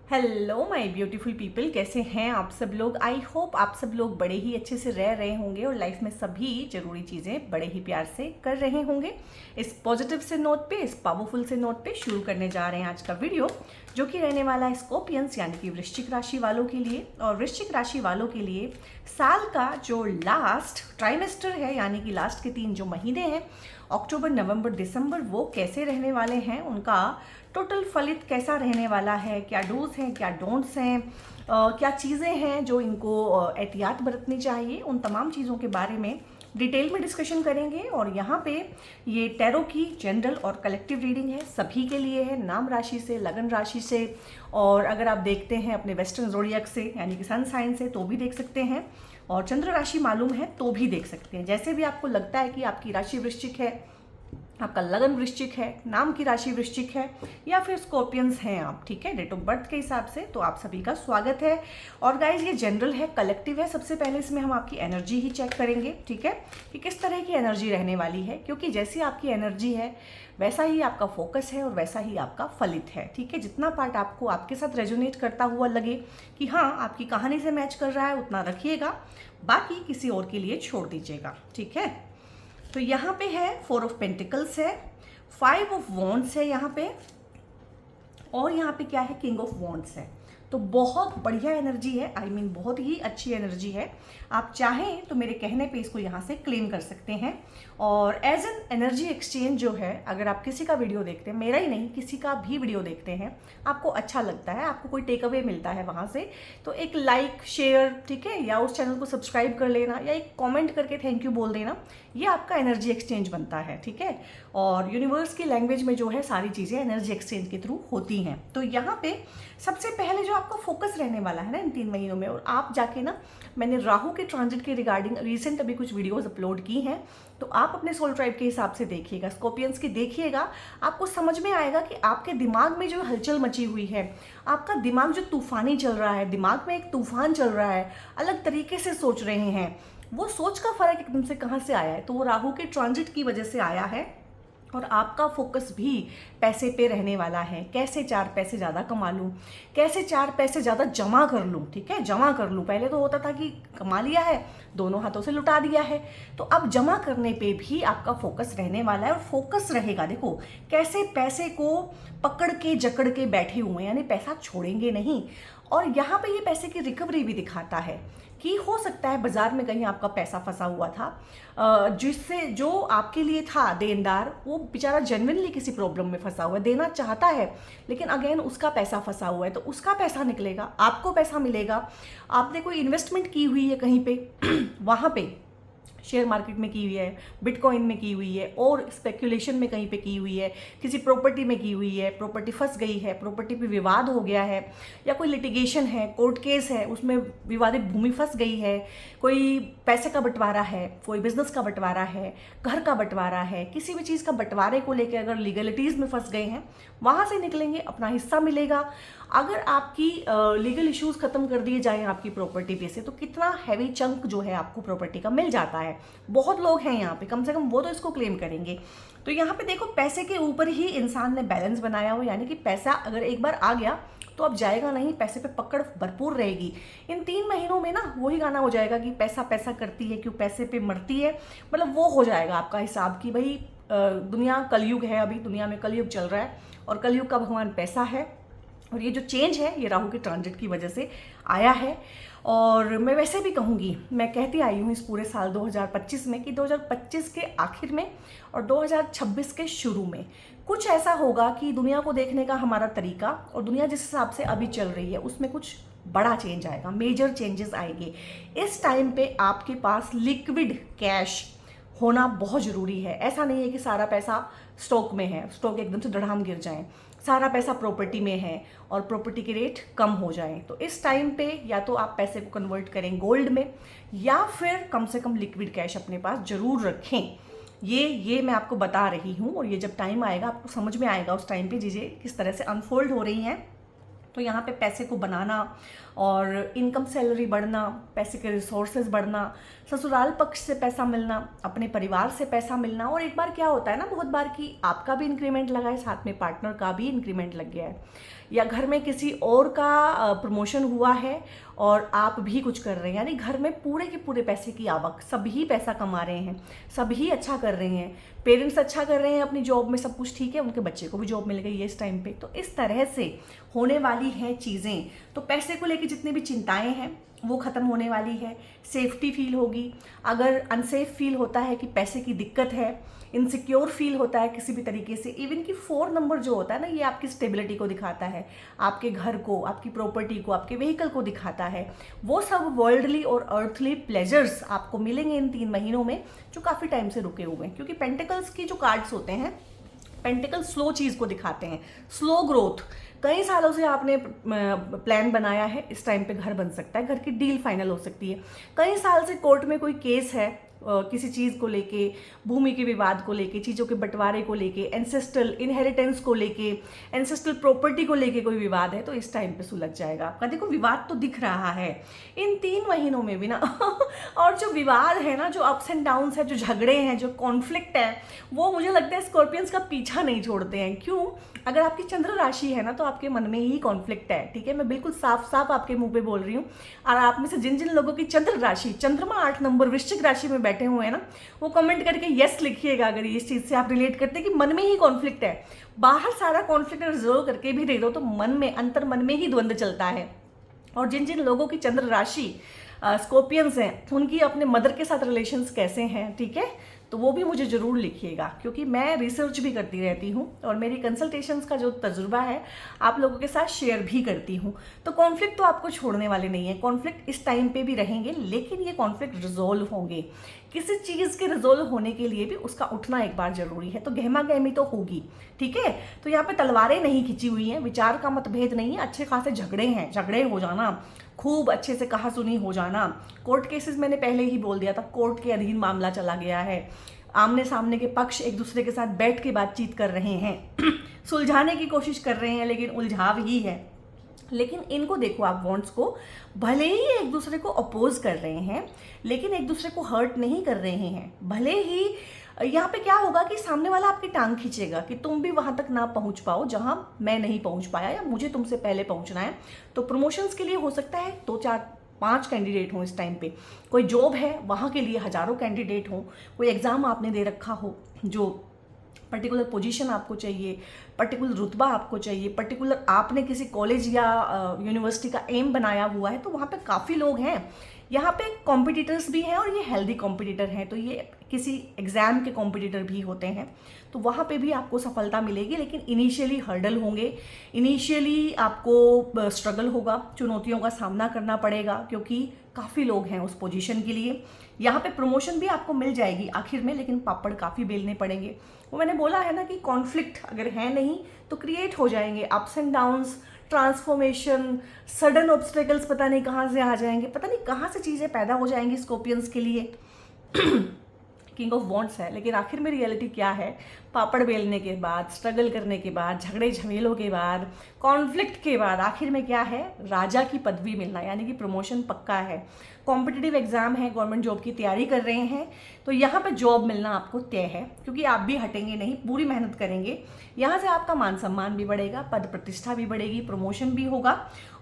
Hello my beautiful people, कैसे हैं आप सब लोग। आई होप आप सब लोग बड़े ही अच्छे से रह रहे होंगे और लाइफ में सभी जरूरी चीज़ें बड़े ही प्यार से कर रहे होंगे। इस पॉजिटिव से नोट पे, इस पावरफुल से नोट पे शुरू करने जा रहे हैं आज का वीडियो, जो कि रहने वाला है स्कॉर्पियंस यानी कि वृश्चिक राशि वालों के लिए। और वृश्चिक राशि वालों के लिए साल का जो लास्ट ट्राइमेस्टर है यानी कि लास्ट के 3 जो महीने हैं, अक्टूबर, नवंबर, दिसंबर, वो कैसे रहने वाले हैं, उनका टोटल फलित कैसा रहने वाला है, क्या डूज हैं, क्या डोंट्स हैं, क्या चीज़ें हैं जो इनको एहतियात बरतनी चाहिए, उन तमाम चीज़ों के बारे में डिटेल में डिस्कशन करेंगे। और यहाँ पे ये टैरो की जनरल और कलेक्टिव रीडिंग है, सभी के लिए है, नाम राशि से, लगन राशि से, और अगर आप देखते हैं अपने वेस्टर्न ज़ोडिएक से यानी कि सन साइन से तो भी देख सकते हैं, और चंद्र राशि मालूम है तो भी देख सकते हैं। जैसे भी आपको लगता है कि आपकी राशि वृश्चिक है, आपका लगन वृश्चिक है, नाम की राशि वृश्चिक है, या फिर स्कॉर्पियंस हैं आप, ठीक है, डेट ऑफ बर्थ के हिसाब से, तो आप सभी का स्वागत है। और गाइज ये जनरल है, कलेक्टिव है। सबसे पहले इसमें हम आपकी एनर्जी ही चेक करेंगे, ठीक है, कि किस तरह की एनर्जी रहने वाली है, क्योंकि जैसी आपकी एनर्जी है वैसा ही आपका फोकस है और वैसा ही आपका फलित है, ठीक है। जितना पार्ट आपको आपके साथ रेजोनेट करता हुआ लगे कि हाँ आपकी कहानी से मैच कर रहा है, उतना रखिएगा, बाकी किसी और के लिए छोड़ दीजिएगा, ठीक है। तो यहाँ पे है 4 ऑफ पेंटिकल्स है, 5 ऑफ वॉन्ड्स है यहाँ पे, और यहाँ पे क्या है, किंग ऑफ वॉन्ड्स है। तो बहुत बढ़िया एनर्जी है, आई मीन बहुत ही अच्छी एनर्जी है। आप चाहें तो मेरे कहने पे इसको यहाँ से क्लेम कर सकते हैं। और एज एन एनर्जी एक्सचेंज जो है, अगर आप किसी का वीडियो देखते हैं, मेरा ही नहीं किसी का भी वीडियो देखते हैं, आपको अच्छा लगता है, आपको कोई टेक अवे मिलता है वहाँ से, तो एक लाइक, शेयर, ठीक है, या उस चैनल को सब्सक्राइब कर लेना, या एक कॉमेंट करके थैंक यू बोल देना, ये आपका एनर्जी एक्सचेंज बनता है, ठीक है। और यूनिवर्स की लैंग्वेज में जो है सारी चीज़ें एनर्जी एक्सचेंज के थ्रू होती हैं। तो यहाँ पे सबसे पहले जो आपका फोकस रहने वाला है ना इन 3 महीनों में, और आप जाके ना, मैंने राहु के ट्रांजिट के रिगार्डिंग रिसेंट अभी कुछ वीडियोस अपलोड की हैं, तो आप अपने सोल ट्राइब के हिसाब से देखिएगा, स्कॉर्पियंस की देखिएगा, आपको समझ में आएगा कि आपके दिमाग में जो हलचल मची हुई है, आपका दिमाग जो तूफानी चल रहा है, दिमाग में एक तूफान चल रहा है, अलग तरीके से सोच रहे हैं, वो सोच का फर्क एकदम से कहाँ से आया है, तो वो राहु के ट्रांजिट की वजह से आया है। और आपका फोकस भी पैसे पे रहने वाला है, कैसे 4 पैसे ज़्यादा कमा लूँ, कैसे 4 पैसे ज़्यादा जमा कर लूँ, ठीक है, जमा कर लूँ। पहले तो होता था कि कमा लिया है, दोनों हाथों से लुटा दिया है, तो अब जमा करने पे भी आपका फोकस रहने वाला है। और फोकस रहेगा, देखो कैसे पैसे को पकड़ के जकड़ के बैठे हुए हैं, यानी पैसा छोड़ेंगे नहीं। और यहाँ पे ये पैसे की रिकवरी भी दिखाता है कि हो सकता है बाजार में कहीं आपका पैसा फंसा हुआ था, जिससे जो आपके लिए था देनदार, वो बेचारा जेन्युइनली किसी प्रॉब्लम में फंसा हुआ है, देना चाहता है, लेकिन अगेन उसका पैसा फंसा हुआ है, तो उसका पैसा निकलेगा, आपको पैसा मिलेगा। आपने कोई इन्वेस्टमेंट की हुई है कहीं पे वहाँ पे शेयर मार्केट में की हुई है, बिटकॉइन में की हुई है, और स्पेकुलेशन में कहीं पे की हुई है, किसी प्रॉपर्टी में की हुई है, प्रॉपर्टी फंस गई है, प्रॉपर्टी पे विवाद हो गया है, या कोई लिटिगेशन है, कोर्ट केस है, उसमें विवादित भूमि फंस गई है, कोई पैसे का बंटवारा है, कोई बिजनेस का बंटवारा है, घर का बंटवारा है, किसी भी चीज़ का बंटवारे को लेकर अगर लीगलिटीज़ में फंस गए हैं, वहाँ से निकलेंगे, अपना हिस्सा मिलेगा। अगर आपकी लीगल इश्यूज खत्म कर दिए जाएं आपकी प्रॉपर्टी पे से, तो कितना हैवी चंक जो है आपको प्रॉपर्टी का मिल जाता है। बहुत लोग हैं यहाँ पे, कम से कम वो तो इसको क्लेम करेंगे। तो यहाँ पे देखो, पैसे के ऊपर ही इंसान ने बैलेंस बनाया हुआ, यानी कि पैसा अगर एक बार आ गया तो अब जाएगा नहीं, पैसे पे पकड़ भरपूर रहेगी। इन 3 महीनों में ना वही गाना हो जाएगा कि पैसा पैसा करती है क्यों पैसे पे मरती है, मतलब वो हो जाएगा आपका हिसाब कि भाई दुनिया कलयुग है, अभी दुनिया में कलयुग चल रहा है, और कलयुग का भगवान पैसा है। और ये जो चेंज है ये राहु के ट्रांजिट की वजह से आया है। और मैं वैसे भी कहूँगी, मैं कहती आई हूँ इस पूरे साल 2025 में कि 2025 के आखिर में और 2026 के शुरू में कुछ ऐसा होगा कि दुनिया को देखने का हमारा तरीका और दुनिया जिस हिसाब से अभी चल रही है उसमें कुछ बड़ा चेंज आएगा, मेजर चेंजेस आएंगे। इस टाइम पे आपके पास लिक्विड कैश होना बहुत ज़रूरी है। ऐसा नहीं है कि सारा पैसा स्टॉक में है, स्टॉक एकदम से धड़ाम गिर जाए, सारा पैसा प्रॉपर्टी में है और प्रॉपर्टी के रेट कम हो जाए। तो इस टाइम पे या तो आप पैसे को कन्वर्ट करें गोल्ड में, या फिर कम से कम लिक्विड कैश अपने पास जरूर रखें। ये मैं आपको बता रही हूँ, और ये जब टाइम आएगा आपको समझ में आएगा उस टाइम पे चीज़ें किस तरह से अनफोल्ड हो रही हैं। तो यहाँ पे पैसे को बनाना, और इनकम सैलरी बढ़ना, पैसे के रिसोर्सेज बढ़ना, ससुराल पक्ष से पैसा मिलना, अपने परिवार से पैसा मिलना। और एक बार क्या होता है ना, बहुत बार कि आपका भी इंक्रीमेंट लगा है, साथ में पार्टनर का भी इंक्रीमेंट लग गया है, या घर में किसी और का प्रमोशन हुआ है और आप भी कुछ कर रहे हैं, यानी घर में पूरे के पूरे पैसे की आवक, सभी पैसा कमा रहे हैं, सभी अच्छा कर रहे हैं, पेरेंट्स अच्छा कर रहे हैं अपनी जॉब में, सब कुछ ठीक है, उनके बच्चे को भी जॉब मिल गई है इस टाइम पे। तो इस तरह से होने वाली हैं चीज़ें। तो पैसे को लेकर जितनी भी चिंताएं हैं वो ख़त्म होने वाली है, सेफ्टी फील होगी। अगर अनसेफ फील होता है कि पैसे की दिक्कत है, इनसिक्योर फील होता है किसी भी तरीके से, इवन कि 4 नंबर जो होता है ना, ये आपकी स्टेबिलिटी को दिखाता है, आपके घर को, आपकी प्रॉपर्टी को, आपके व्हीकल को दिखाता है। वो सब वर्ल्डली और अर्थली प्लेजर्स आपको मिलेंगे इन 3 महीनों में, जो काफ़ी टाइम से रुके हुए हैं। क्योंकि पेंटिकल्स की जो कार्ड्स होते हैं, पेंटिकल स्लो चीज़ को दिखाते हैं, स्लो ग्रोथ। कई सालों से आपने प्लान बनाया है, इस टाइम पे घर बन सकता है, घर की डील फाइनल हो सकती है। कई साल से कोर्ट में कोई केस है, किसी चीज़ को लेके, भूमि के विवाद को लेके, चीज़ों के बंटवारे को लेके, एंसेस्ट्रल इनहेरिटेंस को लेके, एंसेस्ट्रल प्रॉपर्टी को लेके कोई विवाद है, तो इस टाइम पे सुलझ जाएगा आपका। देखो विवाद तो दिख रहा है इन 3 महीनों में भी ना और जो विवाद है ना, जो अप्स एंड डाउन्स है, जो झगड़े हैं, जो कॉन्फ्लिक्ट है, वो मुझे लगता है स्कॉर्पियंस का पीछा नहीं छोड़ते हैं। क्यों? अगर आपकी चंद्र राशि है ना, तो आपके मन में ही कॉन्फ्लिक्ट है, ठीक है, मैं बिल्कुल साफ साफ आपके मुंह पे बोल रही हूँ। और आप में से जिन जिन लोगों की चंद्र राशि, चंद्रमा 8 नंबर वृश्चिक राशि में बैठे हुए हैं ना, वो कमेंट करके यस लिखिएगा अगर इस चीज़ से आप रिलेट करते हैं कि मन में ही कॉन्फ्लिक्ट है। बाहर सारा कॉन्फ्लिक्ट रिजोल्व करके भी दे दो तो मन में, अंतर मन में ही द्वंद्व चलता है। और जिन जिन लोगों की चंद्र राशि स्कॉर्पियंस हैं, उनकी अपने मदर के साथ रिलेशंस कैसे हैं, ठीक है, तो वो भी मुझे ज़रूर लिखिएगा, क्योंकि मैं रिसर्च भी करती रहती हूँ और मेरी कंसल्टेशंस का जो तजुर्बा है आप लोगों के साथ शेयर भी करती हूँ। तो कॉन्फ्लिक्ट तो आपको छोड़ने वाले नहीं है, कॉन्फ्लिक्ट इस टाइम पे भी रहेंगे, लेकिन ये कॉन्फ्लिक्ट रिजोल्व होंगे। किसी चीज़ के रिजोल्व होने के लिए भी उसका उठना एक बार जरूरी है, तो गहमा गहमी तो होगी, ठीक है। तो यहाँ पे तलवारें नहीं खिंची हुई हैं, विचार का मतभेद नहीं है, अच्छे खासे झगड़े हैं, झगड़े हो जाना, खूब अच्छे से कहा सुनी हो जाना। कोर्ट केसेस मैंने पहले ही बोल दिया था, कोर्ट के अधीन मामला चला गया है, आमने सामने के पक्ष एक दूसरे के साथ बैठ के बातचीत कर रहे हैं सुलझाने की कोशिश कर रहे हैं, लेकिन उलझाव ही है। लेकिन इनको देखो, आप वॉन्ट्स को, भले ही एक दूसरे को अपोज कर रहे हैं, लेकिन एक दूसरे को हर्ट नहीं कर रहे हैं। भले ही यहाँ पे क्या होगा कि सामने वाला आपकी टांग खींचेगा कि तुम भी वहां तक ना पहुंच पाओ जहां मैं नहीं पहुंच पाया, या मुझे तुमसे पहले पहुंचना है। तो प्रमोशंस के लिए हो सकता है 2 4 5 कैंडिडेट हों इस टाइम पे। कोई जॉब है वहाँ के लिए हजारों कैंडिडेट हों। कोई एग्ज़ाम आपने दे रखा हो, जो पर्टिकुलर पोजीशन आपको चाहिए, पर्टिकुलर रुतबा आपको चाहिए, पर्टिकुलर आपने किसी कॉलेज या यूनिवर्सिटी का एम बनाया हुआ है, तो वहाँ पे काफ़ी लोग हैं। यहाँ पे कॉम्पिटिटर्स भी हैं और ये हेल्दी कॉम्पिटिटर हैं, तो ये किसी एग्ज़ाम के कॉम्पिटिटर भी होते हैं, तो वहाँ पे भी आपको सफलता मिलेगी। लेकिन इनिशियली हर्डल होंगे, इनिशियली आपको स्ट्रगल होगा, चुनौतियों का सामना करना पड़ेगा, क्योंकि काफ़ी लोग हैं उस पोजीशन के लिए। यहाँ पे प्रमोशन भी आपको मिल जाएगी आखिर में, लेकिन पापड़ काफ़ी बेलने पड़ेंगे। वो मैंने बोला है ना कि कॉन्फ्लिक्ट अगर है नहीं तो क्रिएट हो जाएंगे, ups and downs, transformation, sudden obstacles पता नहीं कहाँ से आ जाएंगे, पता नहीं कहाँ से चीज़ें पैदा हो जाएंगी स्कॉर्पियंस के लिए किंग ऑफ वॉन्ड्स है, लेकिन आखिर में रियलिटी क्या है? पापड़ बेलने के बाद, स्ट्रगल करने के बाद, झगड़े झमेलों के बाद, कॉन्फ्लिक्ट के बाद आखिर में क्या है? राजा की पदवी मिलना, यानी कि प्रमोशन पक्का है। कॉम्पिटिटिव एग्जाम है, गवर्नमेंट जॉब की तैयारी कर रहे हैं, तो यहाँ पे जॉब मिलना आपको तय है, क्योंकि आप भी हटेंगे नहीं, पूरी मेहनत करेंगे। यहाँ से आपका मान सम्मान भी बढ़ेगा, पद प्रतिष्ठा भी बढ़ेगी, प्रमोशन भी होगा।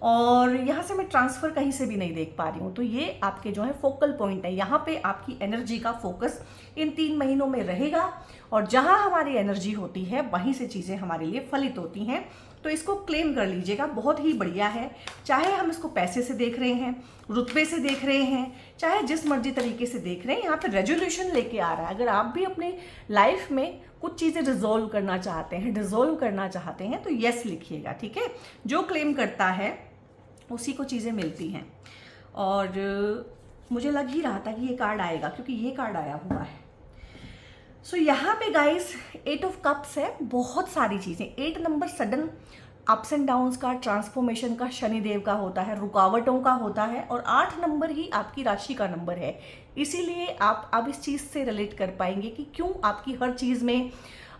और यहाँ से मैं ट्रांसफ़र कहीं से भी नहीं देख पा रही हूँ, तो ये आपके जो है फोकल पॉइंट है। यहाँ पे आपकी एनर्जी का फोकस इन 3 महीनों में रहेगा, और जहाँ हमारी एनर्जी होती है वहीं से चीज़ें हमारे लिए फलित होती हैं। तो इसको क्लेम कर लीजिएगा, बहुत ही बढ़िया है। चाहे हम इसको पैसे से देख रहे हैं, रुतबे से देख रहे हैं, चाहे जिस मर्जी तरीके से देख रहे हैं, यहाँ पे रेजोल्यूशन लेके आ रहा है। अगर आप भी अपनी लाइफ में कुछ चीज़ें रिजोल्व करना चाहते हैं, डिजोल्व करना चाहते हैं, तो यस लिखिएगा, ठीक है। जो क्लेम करता है उसी को चीज़ें मिलती हैं। और मुझे लग ही रहा था कि ये कार्ड आएगा, क्योंकि ये कार्ड आया हुआ है। सो यहाँ पे गाइस 8 ऑफ कप्स है, बहुत सारी चीज़ें। 8 number sudden ups and downs का, ट्रांसफॉर्मेशन का, शनिदेव का होता है, रुकावटों का होता है, और 8 नंबर ही आपकी राशि का नंबर है। इसीलिए आप अब इस चीज़ से रिलेट कर पाएंगे कि क्यों आपकी हर चीज़ में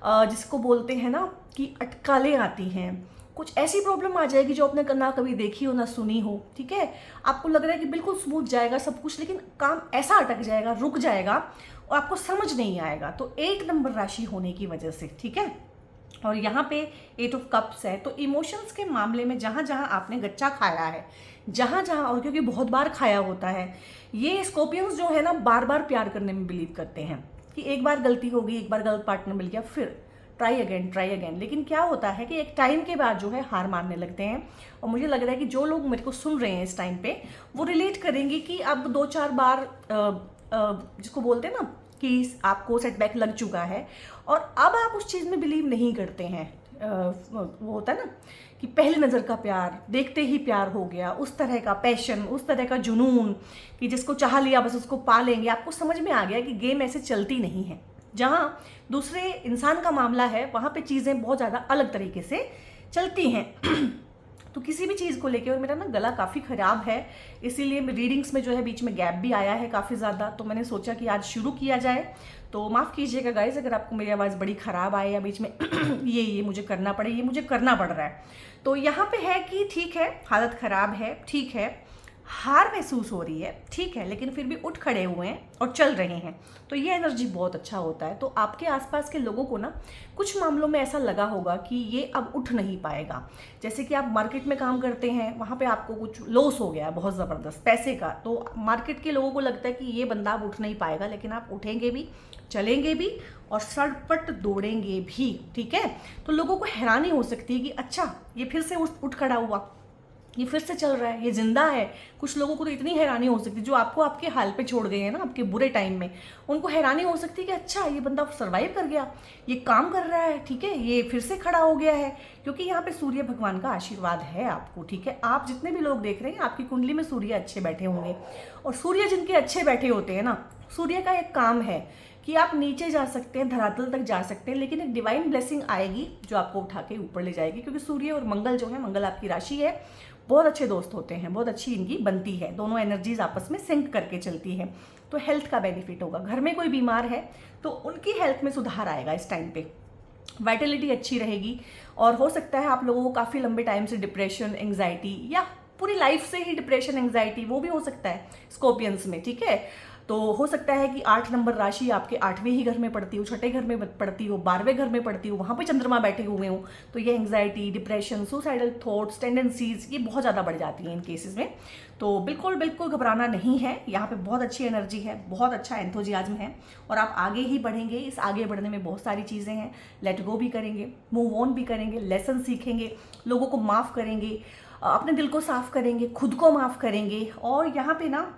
जिसको बोलते हैं ना कि अटकलें आती हैं, कुछ ऐसी प्रॉब्लम आ जाएगी जो आपने ना कभी देखी हो ना सुनी हो, ठीक है। आपको लग रहा है कि बिल्कुल स्मूथ जाएगा सब कुछ, लेकिन काम ऐसा अटक जाएगा, रुक जाएगा और आपको समझ नहीं आएगा। तो 8 नंबर राशि होने की वजह से, ठीक है। और यहाँ पे 8 ऑफ कप्स है, तो इमोशंस के मामले में जहाँ जहाँ आपने गच्चा खाया है, जहाँ जहाँ, और क्योंकि बहुत बार खाया होता है, ये स्कॉर्पियंस जो है ना बार बार प्यार करने में बिलीव करते हैं कि एक बार गलती हो गई, एक बार गलत पार्टनर मिल गया, फिर ट्राई अगेन। लेकिन क्या होता है कि एक टाइम के बाद जो है हार मानने लगते हैं। और मुझे लग रहा है कि जो लोग मेरे को सुन रहे हैं इस टाइम पे, वो रिलेट करेंगे कि अब 2-4 बार जिसको बोलते हैं ना कि आपको सेटबैक लग चुका है और अब आप उस चीज़ में बिलीव नहीं करते हैं। वो होता है ना कि पहली नज़र का प्यार, देखते ही प्यार हो गया, उस तरह का पैशन, उस तरह का जुनून कि जिसको चाह लिया बस उसको पा लेंगे। आपको समझ में आ गया कि गेम ऐसे चलती नहीं है। जहाँ दूसरे इंसान का मामला है वहाँ पे चीज़ें बहुत ज़्यादा अलग तरीके से चलती हैं। तो किसी भी चीज़ को लेके, और मेरा ना गला काफ़ी ख़राब है, इसीलिए रीडिंग्स में जो है बीच में गैप भी आया है काफ़ी ज़्यादा, तो मैंने सोचा कि आज शुरू किया जाए। तो माफ़ कीजिएगा गाइस अगर आपको मेरी आवाज़ बड़ी ख़राब आए या बीच में ये मुझे करना पड़े, ये मुझे करना पड़ रहा है। तो यहाँ पे है कि ठीक है, हालत ख़राब है, ठीक है, हार महसूस हो रही है, ठीक है, लेकिन फिर भी उठ खड़े हुए हैं और चल रहे हैं, तो ये एनर्जी बहुत अच्छा होता है। तो आपके आसपास के लोगों को ना कुछ मामलों में ऐसा लगा होगा कि ये अब उठ नहीं पाएगा। जैसे कि आप मार्केट में काम करते हैं, वहाँ पे आपको कुछ लॉस हो गया है बहुत ज़बरदस्त पैसे का, तो मार्केट के लोगों को लगता है कि ये बंदा अब उठ नहीं पाएगा, लेकिन आप उठेंगे भी, चलेंगे भी और सड़पट दौड़ेंगे भी, ठीक है। तो लोगों को हैरानी हो सकती है कि अच्छा ये फिर से उठ खड़ा हुआ, ये फिर से चल रहा है, ये जिंदा है। कुछ लोगों को तो इतनी हैरानी हो सकती है जो आपको आपके हाल पे छोड़ गए हैं ना, आपके बुरे टाइम में, उनको हैरानी हो सकती है कि अच्छा ये बंदा सर्वाइव कर गया, ये काम कर रहा है, ठीक है, ये फिर से खड़ा हो गया है। क्योंकि यहाँ पे सूर्य भगवान का आशीर्वाद है आपको, ठीक है। आप जितने भी लोग देख रहे हैं आपकी कुंडली में सूर्य अच्छे बैठे होंगे, और सूर्य जिनके अच्छे बैठे होते हैं ना, सूर्य का एक काम है कि आप नीचे जा सकते हैं, धरातल तक जा सकते हैं, लेकिन एक डिवाइन ब्लेसिंग आएगी जो आपको उठा के ऊपर ले जाएगी। क्योंकि सूर्य और मंगल जो है, मंगल आपकी राशि है, बहुत अच्छे दोस्त होते हैं, बहुत अच्छी इनकी बनती है, दोनों एनर्जीज आपस में सिंक करके चलती है। तो हेल्थ का बेनिफिट होगा, घर में कोई बीमार है तो उनकी हेल्थ में सुधार आएगा इस टाइम पे, वाइटलिटी अच्छी रहेगी। और हो सकता है आप लोगों को काफ़ी लंबे टाइम से डिप्रेशन, एंग्जाइटी, या पूरी लाइफ से ही डिप्रेशन, एंग्जाइटी, वो भी हो सकता है स्कॉर्पियंस में, ठीक है। तो हो सकता है कि 8 नंबर राशि आपके 8वें ही घर में पड़ती हो, 6ठे घर में पड़ती हो, 12वें घर में पड़ती हो, वहाँ पे चंद्रमा बैठे हुए हो, तो ये anxiety, depression, suicidal thoughts, tendencies ये बहुत ज़्यादा बढ़ जाती हैं इन केसेस में। तो बिल्कुल बिल्कुल घबराना नहीं है, यहाँ पे बहुत अच्छी एनर्जी है, बहुत अच्छा एंथुजियाज्म है, और आप आगे ही बढ़ेंगे। इस आगे बढ़ने में बहुत सारी चीज़ें हैं, लेट गो भी करेंगे, मूव ऑन भी करेंगे, लेसन सीखेंगे, लोगों को माफ़ करेंगे, अपने दिल को साफ करेंगे, खुद को माफ़ करेंगे। और यहाँ पे ना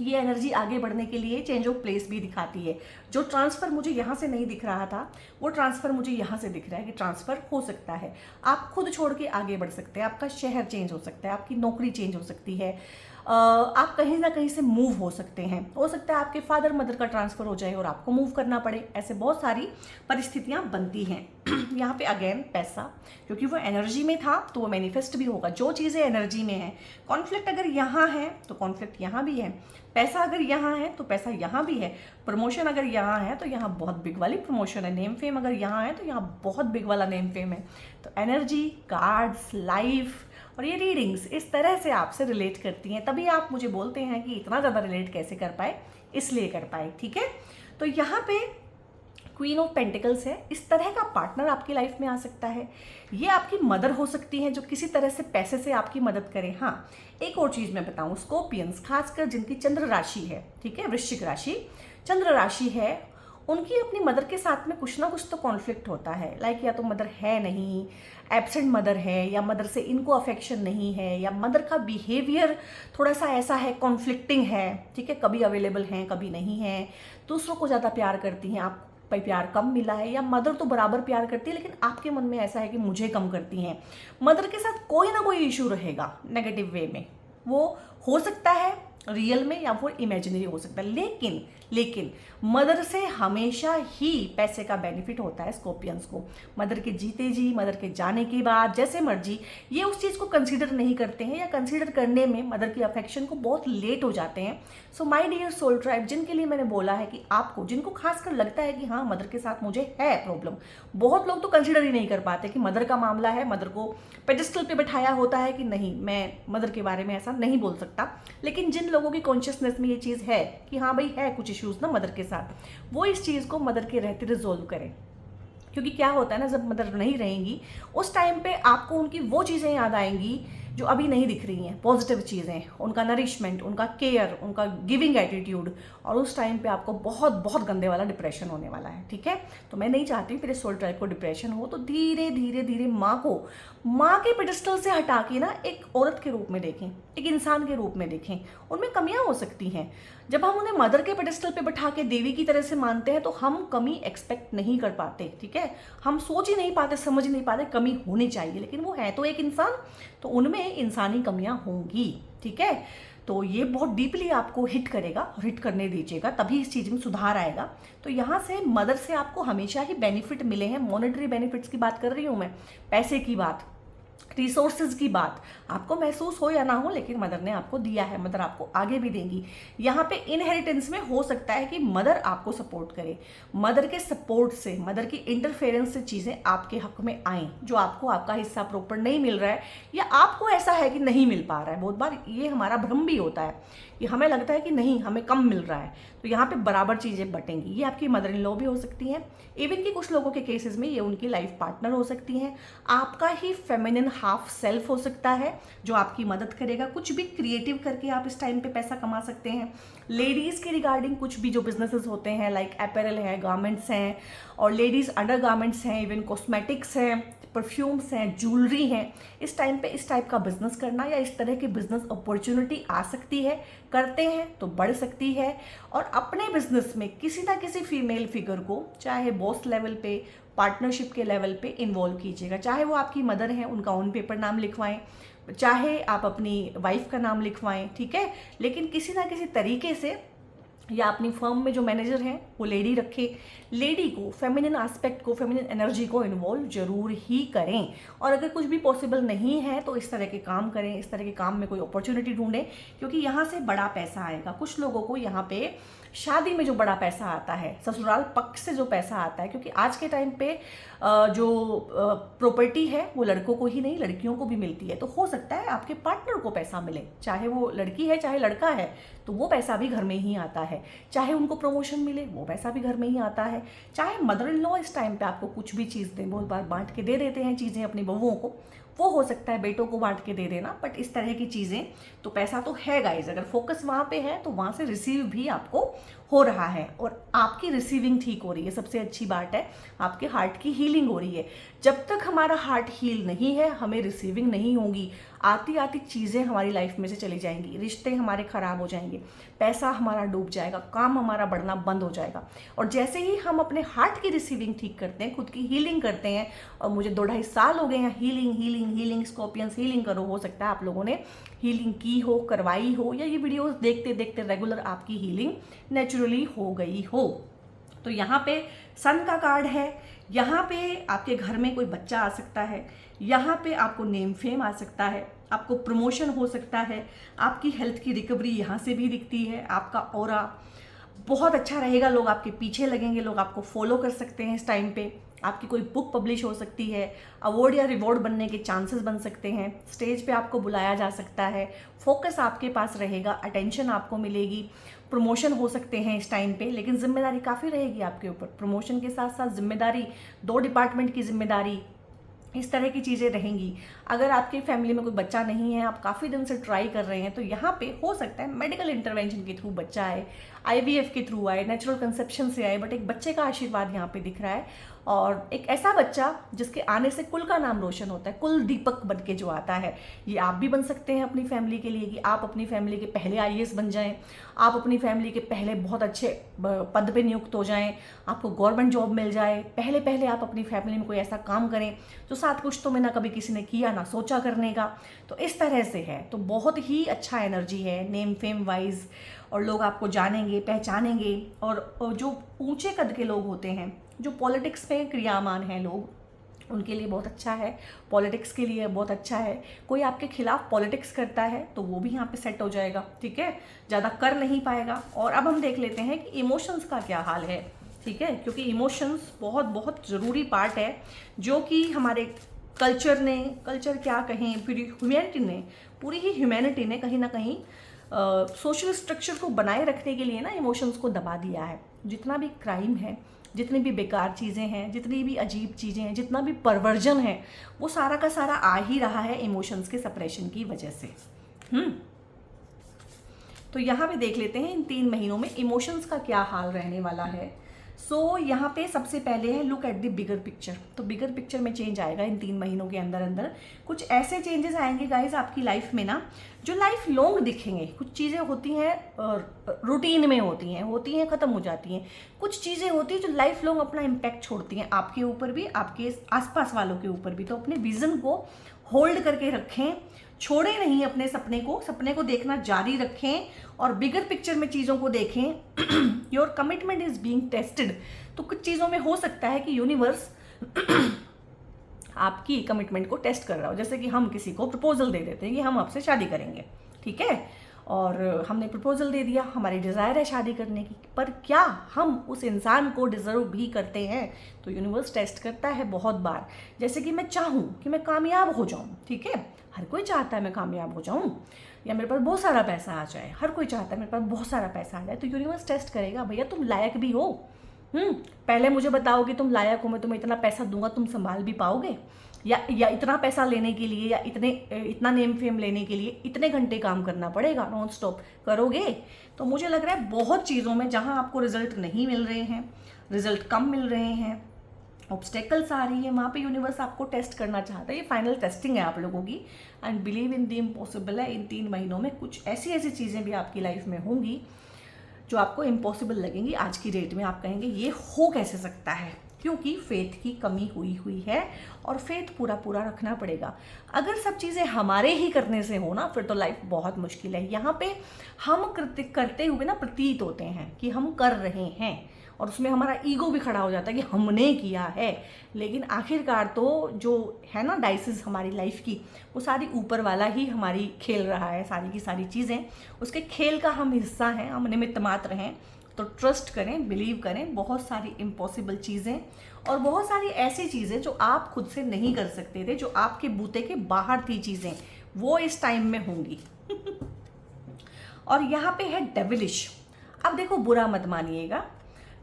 ये एनर्जी आगे बढ़ने के लिए चेंज ऑफ प्लेस भी दिखाती है। जो ट्रांसफ़र मुझे यहाँ से नहीं दिख रहा था, वो ट्रांसफ़र मुझे यहाँ से दिख रहा है कि ट्रांसफ़र हो सकता है। आप खुद छोड़ के आगे बढ़ सकते हैं, आपका शहर चेंज हो सकता है, आपकी नौकरी चेंज हो सकती है, आप कहीं ना कहीं से मूव हो सकते हैं। हो सकता है आपके फादर मदर का ट्रांसफ़र हो जाए और आपको मूव करना पड़े, ऐसे बहुत सारी परिस्थितियाँ बनती हैं। यहाँ पे अगेन पैसा, क्योंकि वो एनर्जी में था तो वो मैनिफेस्ट भी होगा। जो चीज़ें एनर्जी में है, कॉन्फ्लिक्ट अगर यहाँ है तो कॉन्फ्लिक्ट यहाँ भी है, पैसा अगर यहाँ है तो पैसा यहाँ भी है, प्रमोशन अगर यहाँ है तो यहाँ बहुत बिग वाली प्रमोशन है, नेम फेम अगर यहाँ है तो यहाँ बहुत बिग वाला नेम फेम है। तो एनर्जी, कार्ड्स, लाइफ और ये रीडिंग्स इस तरह से आपसे रिलेट करती हैं, तभी आप मुझे बोलते हैं कि इतना ज़्यादा रिलेट कैसे कर पाए, इसलिए कर पाए, ठीक है। तो यहाँ पे क्वीन ऑफ पेंटिकल्स है, इस तरह का पार्टनर आपकी लाइफ में आ सकता है। ये आपकी मदर हो सकती है जो किसी तरह से पैसे से आपकी मदद करे। हाँ, एक और चीज़ मैं बताऊँ, स्कॉर्पियंस खासकर जिनकी चंद्र राशि है, ठीक है, वृश्चिक राशि चंद्र राशि है, उनकी अपनी मदर के साथ में कुछ ना कुछ तो कॉन्फ्लिक्ट होता है। लाइक या तो मदर है नहीं, एब्सेंट मदर है, या मदर से इनको अफेक्शन नहीं है, या मदर का बिहेवियर थोड़ा सा ऐसा है, कॉन्फ्लिक्टिंग है, ठीक है, कभी अवेलेबल हैं कभी नहीं है, दूसरों को ज़्यादा प्यार करती हैं, आप पे प्यार कम मिला है, या मदर तो बराबर प्यार करती है लेकिन आपके मन में ऐसा है कि मुझे कम करती हैं। मदर के साथ कोई ना कोई इशू रहेगा नेगेटिव वे में, वो हो सकता है रियल में या वो इमेजिनरी हो सकता है। लेकिन मदर से हमेशा ही पैसे का बेनिफिट होता है स्कॉर्पियंस को। मदर के जीते जी, मदर के जाने के बाद, जैसे मर्जी, ये उस चीज़ को कंसीडर नहीं करते हैं, या कंसीडर करने में मदर की अफेक्शन को बहुत लेट हो जाते हैं। So my dear soul tribe, जिनके लिए मैंने बोला है कि आपको, जिनको खासकर लगता है कि हाँ मदर के साथ मुझे है प्रॉब्लम, बहुत लोग तो कंसीडर ही नहीं कर पाते कि मदर का मामला है, मदर को पेडिस्टल पे बैठाया होता है कि नहीं, मैं मदर के बारे में ऐसा नहीं बोल सकता। लेकिन जिन लोगों की कॉन्शियसनेस में ये चीज़ है कि हाँ भाई है कुछ इश्यूज ना मदर के साथ, वो इस चीज़ को मदर के रहते रिजोल्व करें। क्योंकि क्या होता है ना, जब मदर नहीं रहेंगी उस टाइम पे आपको उनकी वो चीज़ें याद आएंगी जो अभी नहीं दिख रही हैं, पॉजिटिव चीज़ें, उनका नरिशमेंट, उनका केयर, उनका गिविंग एटीट्यूड, और उस टाइम पे आपको बहुत बहुत गंदे वाला डिप्रेशन होने वाला है। ठीक है, तो मैं नहीं चाहती मेरे सोल ट्राइब को डिप्रेशन हो, तो धीरे धीरे धीरे माँ के पेडिस्टल से हटा के ना एक औरत के रूप में देखें, एक इंसान के रूप में देखें। उनमें कमियां हो सकती हैं। जब हम उन्हें मदर के पेडिस्टल पे बैठा के देवी की तरह से मानते हैं तो हम कमी एक्सपेक्ट नहीं कर पाते। ठीक है, हम सोच ही नहीं पाते, समझ ही नहीं पाते कमी होनी चाहिए, लेकिन वो है तो एक इंसान, तो उनमें इंसानी कमियां होंगी। ठीक है, तो ये बहुत डीपली आपको हिट करेगा और हिट करने दीजिएगा, तभी इस चीज़ में सुधार आएगा। तो यहाँ से मदर से आपको हमेशा ही बेनिफिट मिले हैं। मॉनेटरी बेनिफिट्स की बात कर रही हूँ मैं, पैसे की बात, रिसोर्सेज की बात, आपको महसूस हो या ना हो, लेकिन मदर ने आपको दिया है, मदर आपको आगे भी देंगी। यहाँ पे इनहेरिटेंस में हो सकता है कि मदर आपको सपोर्ट करे, मदर के सपोर्ट से, मदर की इंटरफेरेंस से चीज़ें आपके हक में आएँ, जो आपको आपका हिस्सा प्रॉपर नहीं मिल रहा है, या आपको ऐसा है कि नहीं मिल पा रहा है। बहुत बार ये हमारा भ्रम भी होता है कि हमें लगता है कि नहीं, हमें कम मिल रहा है, तो यहाँ पे बराबर चीज़ें बटेंगी। ये आपकी मदर इन लॉ भी हो सकती हैं, इवन कि कुछ लोगों के केसेस में ये उनकी लाइफ पार्टनर हो सकती हैं, आपका ही फेमिनिन हाफ सेल्फ हो सकता है जो आपकी मदद करेगा। कुछ भी क्रिएटिव करके आप इस टाइम पे पैसा कमा सकते हैं। लेडीज़ के रिगार्डिंग कुछ भी जो बिजनेसेस होते हैं, लाइक अपैरल है, गारमेंट्स हैं, और लेडीज़ अंडर गारमेंट्स हैं, इवन कॉस्मेटिक्स हैं, परफ्यूम्स हैं, ज्वेलरी हैं, इस टाइम पे इस टाइप का बिजनेस करना या इस तरह की बिजनेस अपॉर्चुनिटी आ सकती है। करते हैं तो बढ़ सकती है, और अपने बिजनेस में किसी ना किसी फीमेल फिगर को, चाहे बॉस लेवल पे, पार्टनरशिप के लेवल पे इन्वॉल्व कीजिएगा। चाहे वो आपकी मदर हैं, उनका ऑन पेपर नाम लिखवाएं, चाहे आप अपनी वाइफ का नाम लिखवाएं। ठीक है, लेकिन किसी ना किसी तरीके से, या अपनी फर्म में जो मैनेजर हैं वो लेडी रखें, लेडी को, फेमिनिन एस्पेक्ट को, फेमिनिन एनर्जी को इन्वॉल्व जरूर ही करें। और अगर कुछ भी पॉसिबल नहीं है तो इस तरह के काम करें, इस तरह के काम में कोई अपॉर्चुनिटी ढूंढें, क्योंकि यहाँ से बड़ा पैसा आएगा। कुछ लोगों को यहाँ पे शादी में जो बड़ा पैसा आता है, ससुराल पक्ष से जो पैसा आता है, क्योंकि आज के टाइम पे जो प्रॉपर्टी है वो लड़कों को ही नहीं, लड़कियों को भी मिलती है। तो हो सकता है आपके पार्टनर को पैसा मिले, चाहे वो लड़की है चाहे लड़का है, तो वो पैसा भी घर में ही आता है। चाहे उनको प्रमोशन मिले, वो पैसा भी घर में ही आता है। चाहे मदर इन लॉ इस टाइम पे आपको कुछ भी चीज़ दें, बहुत बार बांट के दे देते हैं चीज़ें अपनी बहुओं को, वो हो सकता है बेटों को बांट के दे देना, बट इस तरह की चीज़ें, तो पैसा तो है गाइज। अगर फोकस वहाँ पे है तो वहाँ से रिसीव भी आपको हो रहा है, और आपकी रिसीविंग ठीक हो रही है। सबसे अच्छी बात है, आपके हार्ट की हीलिंग हो रही है। जब तक हमारा हार्ट हील नहीं है, हमें रिसीविंग नहीं होगी। आती आती चीज़ें हमारी लाइफ में से चली जाएंगी, रिश्ते हमारे खराब हो जाएंगे, पैसा हमारा डूब जाएगा, काम हमारा बढ़ना बंद हो जाएगा। और जैसे ही हम अपने हार्ट की रिसीविंग ठीक करते हैं, खुद की हीलिंग करते हैं, और मुझे 2-2.5 साल हो गए हैं हीलिंग स्कॉर्पियंस हीलिंग करो, हो सकता है आप लोगों ने हीलिंग की हो, करवाई हो, या ये वीडियोस देखते देखते रेगुलर आपकी हीलिंग नेचुरली हो गई हो। तो यहाँ पे सन का कार्ड है, यहाँ पे आपके घर में कोई बच्चा आ सकता है, यहाँ पे आपको नेम फेम आ सकता है, आपको प्रमोशन हो सकता है, आपकी हेल्थ की रिकवरी यहाँ से भी दिखती है, आपका ऑरा बहुत अच्छा रहेगा, लोग आपके पीछे लगेंगे, लोग आपको फॉलो कर सकते हैं इस टाइम पे, आपकी कोई बुक पब्लिश हो सकती है, अवार्ड या रिवॉर्ड बनने के चांसेस बन सकते हैं, स्टेज पे आपको बुलाया जा सकता है, फोकस आपके पास रहेगा, अटेंशन आपको मिलेगी, प्रमोशन हो सकते हैं इस टाइम पे, लेकिन जिम्मेदारी काफ़ी रहेगी आपके ऊपर। प्रमोशन के साथ साथ जिम्मेदारी, 2 डिपार्टमेंट की जिम्मेदारी, इस तरह की चीज़ें रहेंगी। अगर आपकी फैमिली में कोई बच्चा नहीं है, आप काफ़ी दिन से ट्राई कर रहे हैं, तो यहाँ पे हो सकता है मेडिकल इंटरवेंशन के थ्रू बच्चा आए, IVF के थ्रू आए, नेचुरल कंसेप्शन से आए, बट एक बच्चे का आशीर्वाद यहाँ पे दिख रहा है। और एक ऐसा बच्चा जिसके आने से कुल का नाम रोशन होता है, कुल दीपक बन के जो आता है। ये आप भी बन सकते हैं अपनी फैमिली के लिए, कि आप अपनी फैमिली के पहले आईएएस बन जाएं, आप अपनी फैमिली के पहले बहुत अच्छे पद पे नियुक्त हो जाएं, आपको गवर्नमेंट जॉब मिल जाए, पहले पहले आप अपनी फैमिली में कोई ऐसा काम करें जो 7 पुश्तों में ना कभी किसी ने किया ना सोचा करने का। तो इस तरह से है, तो बहुत ही अच्छा एनर्जी है नेम फेम वाइज, और लोग आपको जानेंगे पहचानेंगे। और जो ऊंचे कद के लोग होते हैं, जो पॉलिटिक्स में क्रियामान हैं लोग, उनके लिए बहुत अच्छा है, पॉलिटिक्स के लिए बहुत अच्छा है। कोई आपके खिलाफ पॉलिटिक्स करता है तो वो भी यहाँ पे सेट हो जाएगा, ठीक है, ज़्यादा कर नहीं पाएगा। और अब हम देख लेते हैं कि इमोशंस का क्या हाल है, ठीक है, क्योंकि इमोशंस बहुत बहुत ज़रूरी पार्ट है, जो कि हमारे कल्चर क्या कहें, पूरी ही ह्यूमैनिटी ने कहीं ना कहीं सोशल स्ट्रक्चर को बनाए रखने के लिए ना इमोशंस को दबा दिया है। जितना भी क्राइम है, जितनी भी बेकार चीज़ें हैं, जितनी भी अजीब चीज़ें हैं, जितना भी परवर्जन है, वो सारा का सारा आ ही रहा है इमोशंस के सप्रेशन की वजह से। तो यहाँ पे देख लेते हैं इन 3 महीनों में इमोशंस का क्या हाल रहने वाला है। यहाँ पे सबसे पहले है look at the bigger picture. तो बिगर पिक्चर में चेंज आएगा इन 3 महीनों के अंदर अंदर। कुछ ऐसे चेंजेस आएंगे गाइज आपकी लाइफ में ना, जो लाइफ लॉन्ग दिखेंगे। कुछ चीज़ें होती हैं रूटीन में होती हैं ख़त्म हो जाती हैं। कुछ चीज़ें होती हैं जो लाइफ लॉन्ग अपना इम्पैक्ट छोड़ती हैं, आपके ऊपर भी, आपके आसपास वालों के ऊपर भी। तो अपने विजन को होल्ड करके रखें, छोड़े नहीं अपने सपने को देखना जारी रखें, और बिगर पिक्चर में चीज़ों को देखें। Your commitment is being tested. तो कुछ चीज़ों में हो सकता है कि यूनिवर्स आपकी कमिटमेंट को टेस्ट कर रहा हो। जैसे कि हम किसी को प्रपोजल दे देते हैं कि हम आपसे शादी करेंगे, ठीक है, और हमने प्रपोजल दे दिया, हमारी डिज़ायर है शादी करने की, पर क्या हम उस इंसान को डिज़र्व भी करते हैं? तो यूनिवर्स टेस्ट करता है बहुत बार। जैसे कि मैं चाहूँ कि मैं कामयाब हो जाऊँ, ठीक है, हर कोई चाहता है मैं कामयाब हो जाऊँ, या मेरे पास बहुत सारा पैसा आ जाए, हर कोई चाहता है मेरे पास बहुत सारा पैसा आ जाए। तो यूनिवर्स टेस्ट करेगा, भैया तुम लायक भी हो, पहले मुझे बताओ कि तुम लायक हो, मैं तुम्हें इतना पैसा दूंगा, तुम संभाल भी पाओगे? या इतना पैसा लेने के लिए, या इतना नेम फेम लेने के लिए इतने घंटे काम करना पड़ेगा, नॉन स्टॉप करोगे? तो मुझे लग रहा है बहुत चीज़ों में जहाँ आपको रिजल्ट नहीं मिल रहे हैं, रिजल्ट कम मिल रहे हैं, ऑब्स्टेकल्स आ रही है, वहाँ पे यूनिवर्स आपको टेस्ट करना चाहता है। ये फाइनल टेस्टिंग है आप लोगों की, and believe in the impossible है। इन 3 महीनों में कुछ ऐसी चीज़ें भी आपकी लाइफ में होंगी जो आपको इम्पॉसिबल लगेंगी। आज की डेट में आप कहेंगे ये हो कैसे सकता है, क्योंकि फेथ की कमी हुई है, और फेथ पूरा रखना पड़ेगा। अगर सब चीज़ें हमारे ही करने से हो ना, फिर तो लाइफ बहुत मुश्किल है। यहाँ पे हम करते हुए ना प्रतीत होते हैं कि हम कर रहे हैं, और उसमें हमारा ईगो भी खड़ा हो जाता है कि हमने किया है। लेकिन आखिरकार तो जो है ना डाइसेस हमारी लाइफ की, वो सारी ऊपर वाला ही हमारी खेल रहा है। सारी की सारी चीज़ें उसके खेल का हम हिस्सा हैं, हम निमित्त मात्र हैं। तो ट्रस्ट करें, बिलीव करें, बहुत सारी इम्पॉसिबल चीज़ें और बहुत सारी ऐसी चीज़ें जो आप खुद से नहीं कर सकते थे, जो आपके बूते के बाहर थी चीज़ें, वो इस टाइम में होंगी। और यहाँ पे है डेविलिश। अब देखो, बुरा मत मानिएगा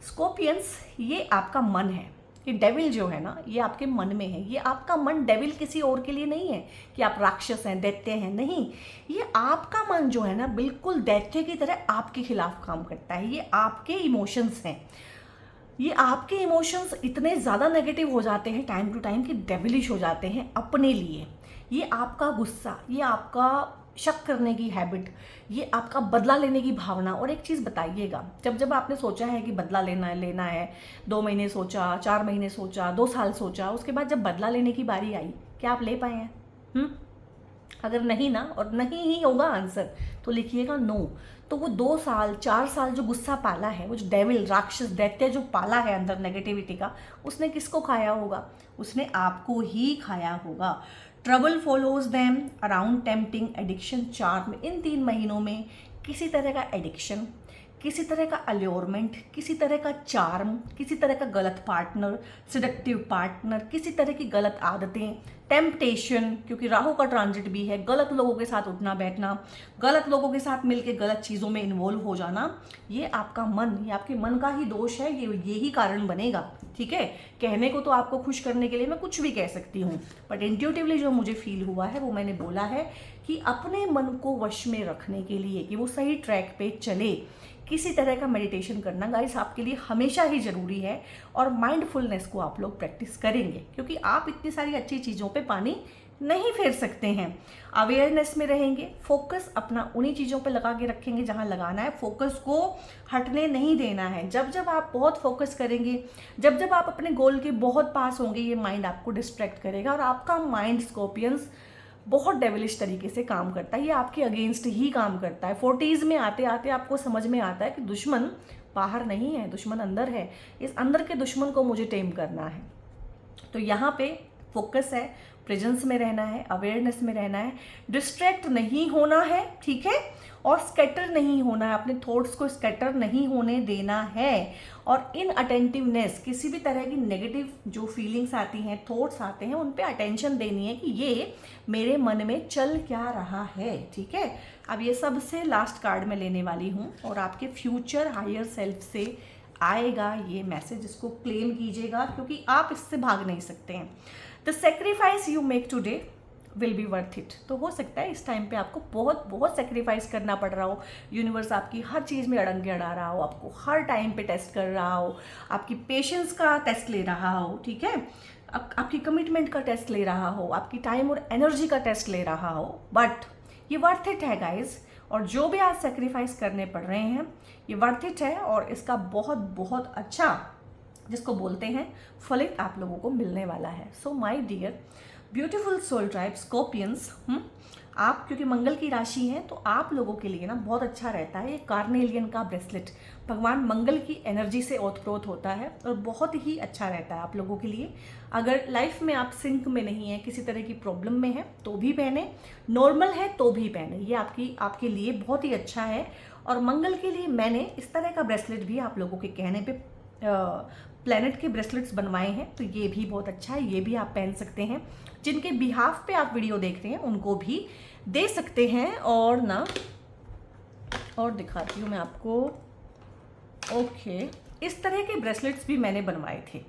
स्कॉर्पियंस, ये आपका मन है। ये डेविल जो है ना, ये आपके मन में है। ये आपका मन डेविल किसी और के लिए नहीं है कि आप राक्षस हैं, दैत्य हैं, नहीं। ये आपका मन जो है ना, बिल्कुल दैत्य की तरह आपके खिलाफ काम करता है। ये आपके इमोशंस हैं। ये आपके इमोशंस इतने ज़्यादा नेगेटिव हो जाते हैं टाइम टू टाइम कि डेविलिश हो जाते हैं अपने लिए। ये आपका गुस्सा, ये आपका शक करने की हैबिट, ये आपका बदला लेने की भावना। और एक चीज़ बताइएगा, जब आपने सोचा है कि बदला लेना है, 2 महीने सोचा, 4 महीने सोचा, 2 साल सोचा, उसके बाद जब बदला लेने की बारी आई, क्या आप ले पाए हैं? अगर नहीं ना, और नहीं ही होगा आंसर, तो लिखिएगा नो। तो वो 2 साल 4 साल जो गुस्सा पाला है, वो जो डेविल, राक्षस, दैत्य जो पाला है अंदर नेगेटिविटी का, उसने किसको खाया होगा? उसने आपको ही खाया होगा। Trouble follows them around tempting addiction charm. इन 3 महीनों में किसी तरह का एडिक्शन, किसी तरह का अल्योरमेंट, किसी तरह का चार्म, किसी तरह का गलत पार्टनर, सिडक्टिव पार्टनर, किसी तरह की गलत आदतें, टेम्पटेशन, क्योंकि राहु का ट्रांजिट भी है, गलत लोगों के साथ उठना बैठना, गलत लोगों के साथ मिलकर गलत चीज़ों में इन्वॉल्व हो जाना, ये आपका मन, ये आपके मन का ही दोष है। ये ही कारण बनेगा, ठीक है। कहने को तो आपको खुश करने के लिए मैं कुछ भी कह सकती हूँ, बट इंट्यूटिवली जो मुझे फील हुआ है वो मैंने बोला है कि अपने मन को वश में रखने के लिए, कि वो सही ट्रैक पे चले, किसी तरह का मेडिटेशन करना गाइस आपके लिए हमेशा ही ज़रूरी है, और माइंडफुलनेस को आप लोग प्रैक्टिस करेंगे, क्योंकि आप इतनी सारी अच्छी चीज़ों पे पानी नहीं फेर सकते हैं। अवेयरनेस में रहेंगे, फोकस अपना उन्हीं चीज़ों पे लगा के रखेंगे जहाँ लगाना है, फोकस को हटने नहीं देना है। जब जब आप बहुत फोकस करेंगे, जब जब आप अपने गोल के बहुत पास होंगे, ये माइंड आपको डिस्ट्रैक्ट करेगा, और आपका माइंड स्कॉर्पियंस बहुत डेविलिश तरीके से काम करता है, ये आपके अगेंस्ट ही काम करता है। 40s में आते आते आपको समझ में आता है कि दुश्मन बाहर नहीं है, दुश्मन अंदर है, इस अंदर के दुश्मन को मुझे टेम करना है। तो यहाँ पे फोकस है, प्रेजेंस में रहना है, अवेयरनेस में रहना है, डिस्ट्रैक्ट नहीं होना है, ठीक है, और स्कैटर नहीं होना है, अपने थॉट्स को स्कैटर नहीं होने देना है, और इन अटेंटिवनेस, किसी भी तरह की नेगेटिव जो फीलिंग्स आती हैं, थॉट्स आते हैं, उन पे अटेंशन देनी है कि ये मेरे मन में चल क्या रहा है, ठीक है। अब ये सबसे लास्ट कार्ड में लेने वाली हूँ, और आपके फ्यूचर हायर सेल्फ से आएगा ये मैसेज, इसको क्लेम कीजिएगा, क्योंकि आप इससे भाग नहीं सकते हैं। The sacrifice you make today will be worth it. तो हो सकता है इस टाइम पे आपको बहुत बहुत सेक्रीफाइस करना पड़ रहा हो, यूनिवर्स आपकी हर चीज़ में अड़ंगे अड़ा रहा हो, आपको हर टाइम पे टेस्ट कर रहा हो, आपकी पेशेंस का टेस्ट ले रहा हो, ठीक है, आपकी कमिटमेंट का टेस्ट ले रहा हो, आपकी टाइम और एनर्जी का टेस्ट ले रहा हो, बट ये वर्थ इट है गाइज। और जो भी आज सेक्रीफाइस करने पड़ रहे हैं ये वर्थ इट है, और इसका बहुत बहुत अच्छा, जिसको बोलते हैं, फलित आप लोगों को मिलने वाला है। So my dear beautiful soul tribe scorpions, आप क्योंकि मंगल की राशि हैं तो आप लोगों के लिए ना बहुत अच्छा रहता है ये कार्नेलियन का ब्रेसलेट। भगवान मंगल की एनर्जी से ओतप्रोत होता है और बहुत ही अच्छा रहता है आप लोगों के लिए। अगर लाइफ में आप सिंक में नहीं है, किसी तरह की प्रॉब्लम में है तो भी पहने, नॉर्मल है तो भी पहने, ये आपके लिए बहुत ही अच्छा है। और मंगल के लिए मैंने इस तरह का ब्रेसलेट भी आप लोगों के कहने पे प्लैनेट के ब्रेसलेट्स बनवाए हैं, तो ये भी बहुत अच्छा है, ये भी आप पहन सकते हैं। जिनके बिहाफ पे आप वीडियो देख रहे हैं उनको भी दे सकते हैं। और ना, और दिखाती हूँ मैं आपको, ओके, इस तरह के ब्रेसलेट्स भी मैंने बनवाए थे,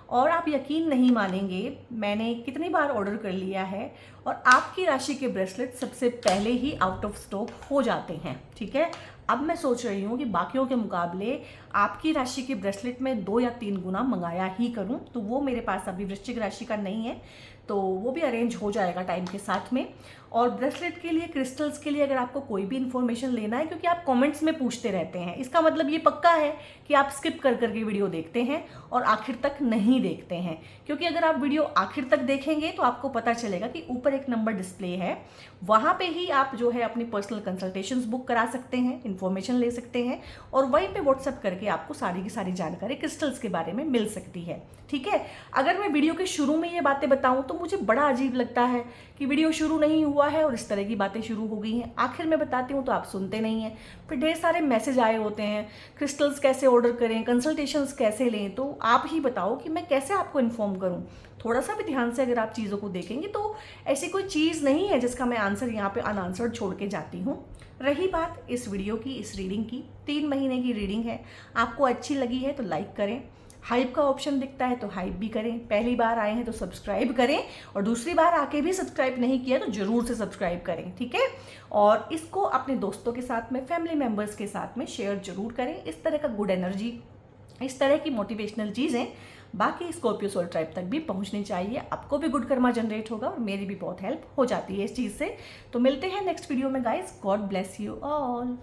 और आप यकीन नहीं मानेंगे मैंने कितनी बार ऑर्डर कर लिया है, और आपकी राशि के ब्रेसलेट सबसे पहले ही आउट ऑफ स्टॉक हो जाते हैं, ठीक है। अब मैं सोच रही हूँ कि बाकियों के मुकाबले आपकी राशि के ब्रेसलेट में 2 या 3 गुना मंगाया ही करूँ, तो वो मेरे पास अभी वृश्चिक राशि का नहीं है, तो वो भी अरेंज हो जाएगा टाइम के साथ में। और ब्रेसलेट के लिए, क्रिस्टल्स के लिए अगर आपको कोई भी इन्फॉर्मेशन लेना है, क्योंकि आप कमेंट्स में पूछते रहते हैं, इसका मतलब ये पक्का है कि आप स्किप कर करके वीडियो देखते हैं और आखिर तक नहीं देखते हैं। क्योंकि अगर आप वीडियो आखिर तक देखेंगे तो आपको पता चलेगा कि ऊपर एक नंबर डिस्प्ले है, वहाँ पे ही आप जो है अपनी पर्सनल कंसल्टेशंस बुक करा सकते हैं, इन्फॉर्मेशन ले सकते हैं, और वहीं पे व्हाट्सएप करके आपको सारी की सारी जानकारी क्रिस्टल्स के बारे में मिल सकती है, ठीक है। अगर मैं वीडियो के शुरू में ये बातें बताऊं तो मुझे बड़ा अजीब लगता है कि वीडियो शुरू नहीं हुआ है और इस तरह की बातें शुरू हो गई हैं, आखिर में बताती हूँ तो आप सुनते नहीं हैं, फिर ढेर सारे मैसेज आए होते हैं, क्रिस्टल्स कैसे ऑर्डर करें, कंसल्टेशंस कैसे लें, तो आप ही बताओ कि मैं कैसे आपको इन्फॉर्म करूँ। थोड़ा सा भी ध्यान से अगर आप चीज़ों को देखेंगे तो ऐसी कोई चीज़ नहीं है जिसका मैं आंसर यहाँ पे अनआंसर्ड छोड़ के जाती हूँ। रही बात इस वीडियो की, इस रीडिंग की, 3 महीने की रीडिंग है, आपको अच्छी लगी है तो लाइक करें, हाइप का ऑप्शन दिखता है तो हाइप भी करें, पहली बार आए हैं तो सब्सक्राइब करें, और दूसरी बार आके भी सब्सक्राइब नहीं किया तो जरूर से सब्सक्राइब करें, ठीक है। और इसको अपने दोस्तों के साथ में, फैमिली मेम्बर्स के साथ में शेयर जरूर करें। इस तरह का गुड एनर्जी, इस तरह की मोटिवेशनल चीज़ें बाकी स्कॉर्पियो सोल ट्राइब तक भी पहुंचनी चाहिए, आपको भी गुड कर्मा जनरेट होगा और मेरी भी बहुत हेल्प हो जाती है इस चीज़ से। तो मिलते हैं नेक्स्ट वीडियो में guys, God bless you all.